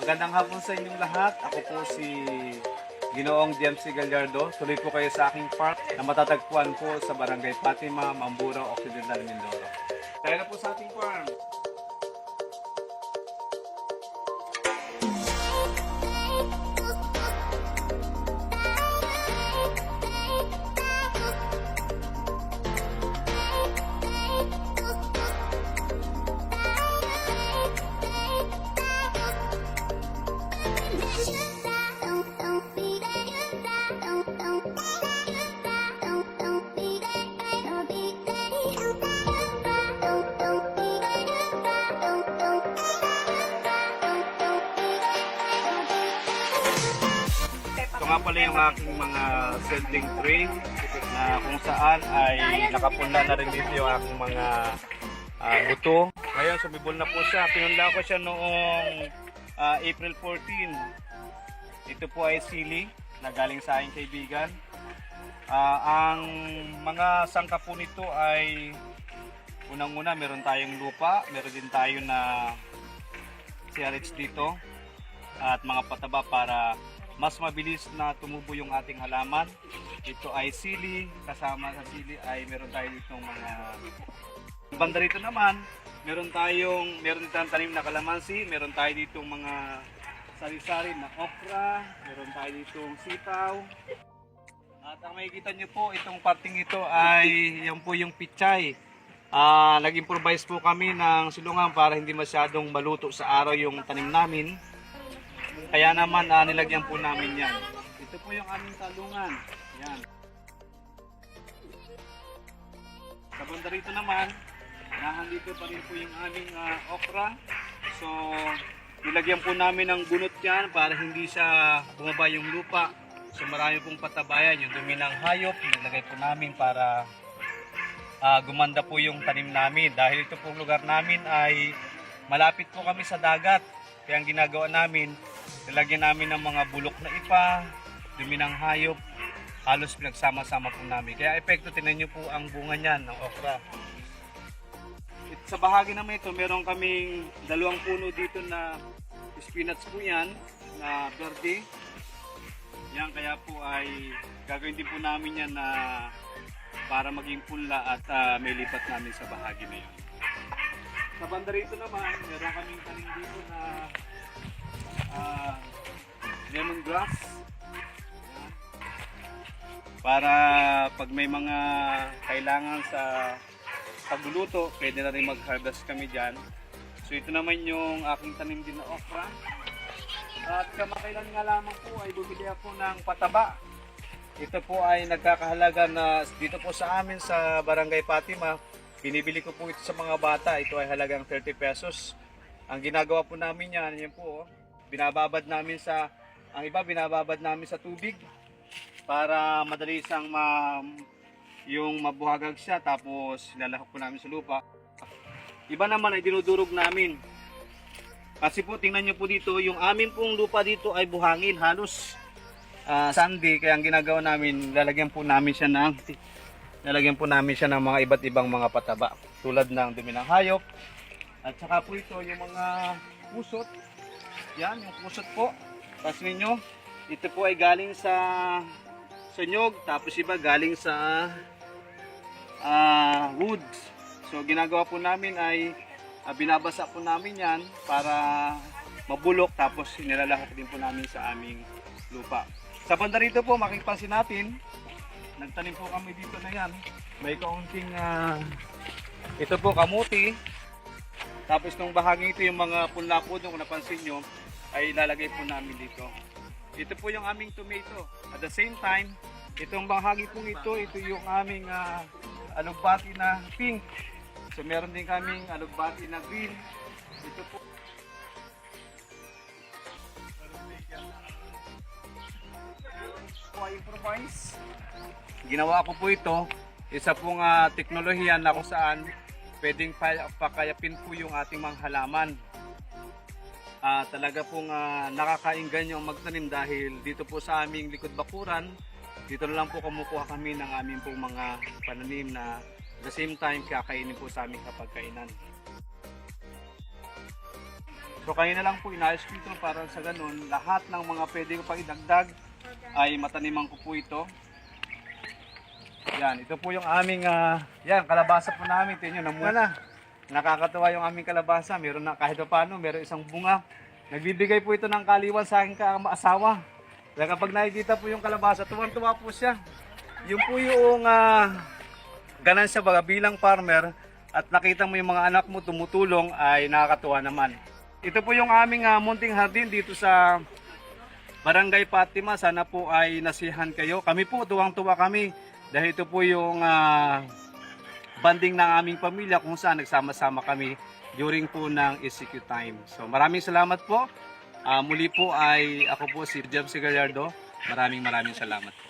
Magandang hapon sa inyong lahat. Ako po si Ginoong DMC Gallardo. Tuloy po kayo sa aking farm na matatagpuan po sa Barangay Fatima, Mamburao, Occidental, Mindoro. Tayo na po sa ating farm. Ito nga pala yung aking mga seedling tray na kung saan ay nakapunla na rin dito yung aking mga buto. Ngayon, sumibol na po siya. Pinunla ko siya noong April 14. Ito po ay sili na galing sa aking kaibigan. Ang mga sangka po nito ay unang-una meron tayong lupa, meron din tayo na CRH dito at mga pataba para mas mabilis na tumubo yung ating halaman. Ito ay sili, kasama sa sili ay meron tayo ditong mga banda rito naman. Meron ditong tanim na kalamansi, meron tayo ditong mga sari-sari na okra, meron tayo ditong sitaw. At ang makikita nyo po, itong parting ito ay yan po yung pichay. Nag-improvise po kami ng silungan para hindi masyadong maluto sa araw yung tanim namin. Kaya naman nilagyan po namin yan. Ito po yung aming talungan. Yan. Sa banda rito naman, nandito pa rin po yung aming okra. So, nilagyan po namin ng bunot yan para hindi siya bumaba yung lupa. So, marami pong patabayan. Yung dumi ng hayop, nilagay po namin para gumanda po yung tanim namin. Dahil ito pong lugar namin ay malapit po kami sa dagat. Kaya ang ginagawa namin, nilagyan namin ng mga bulok na ipa, dumi ng hayop, halos pinagsama-sama po namin. Kaya epekto, tinan nyo po ang bunga niyan ng okra. Sa bahagi naman ito, meron kaming 2 puno dito na spinach po yan, na verde. Yan, kaya po ay gagawin din po namin yan na para maging punla at may lipat namin sa bahagi na yun. Sa banda rito naman, meron kaming tanim dito na lemongrass. Para pag may mga kailangan sa pagluluto, pwede na rin mag-harvest kami dyan. So ito naman yung aking tanim din na okra. At kamakailan nga lamang po ay bumili ako ng pataba. Ito po ay nagkakahalaga na dito po sa amin sa Barangay Fatima. Binibili ko po ito sa mga bata. Ito ay halagang 30 pesos. Ang ginagawa po namin yan po, binababad namin binababad namin sa tubig para madali siyang yung mabuhagag siya, tapos nilalahok po namin sa lupa. Iba naman ay dinudurog namin. Kasi po tingnan nyo po dito, yung amin pong lupa dito ay buhangin, halos sandy. Kaya ang ginagawa namin, lalagyan po namin siya ng mga iba't ibang mga pataba tulad ng dumi ng hayop. At saka po ito yung mga pusot. Yan, yung pusot po. Tapos ninyo, ito po ay galing sa nyog, tapos iba galing sa wood. So ginagawa po namin ay binabasa po namin yan para mabulok, tapos nilalahok din po namin sa aming lupa. Sa banda rito po, makipansin natin, nagtanim po kami dito na yan. May kaunting ito po kamuti. Tapos nung bahagi ito, yung mga punla po kung napansin nyo, ay ilalagay po namin dito. Ito po yung aming tomato. At the same time, itong bahagi pong ito yung aming alugbati na pink. So meron din kaming alugbati na green. Ito po. Improvise. Ginawa ko po ito. Isa pong teknolohiya na kung saan pwedeng pakayapin po yung ating mga halaman. Talaga pong nakakainggan yung magtanim dahil dito po sa aming likod bakuran, dito na lang po kumukuha kami ng aming pong mga pananim na at the same time kakainin po sa aming kapagkainan. So kanina lang po inayos ko ito para sa ganun, lahat ng mga pwede ko pang idagdag ay mataniman ko po ito. Yan, ito po yung aming yan, kalabasa po namin. Tingnan nyo, namunga na. Nakakatuwa yung aming kalabasa. Meron na kahit paano, meron isang bunga. Nagbibigay po ito ng kaliwan sa aking asawa. Kaya kapag nakikita po yung kalabasa, tuwang-tuwa po siya. Yung po yung ganansya baga bilang farmer at nakita mo yung mga anak mo tumutulong ay nakakatuwa naman. Ito po yung aming munting hardin dito sa Barangay Fatima. Sana po ay nasihan kayo. Kami po, tuwang-tuwa kami dahil ito po yung banding ng aming pamilya kung saan nagsama-sama kami during po ng ECQ time. So maraming salamat po. Muli po ay ako po si James Gallardo. Maraming salamat po.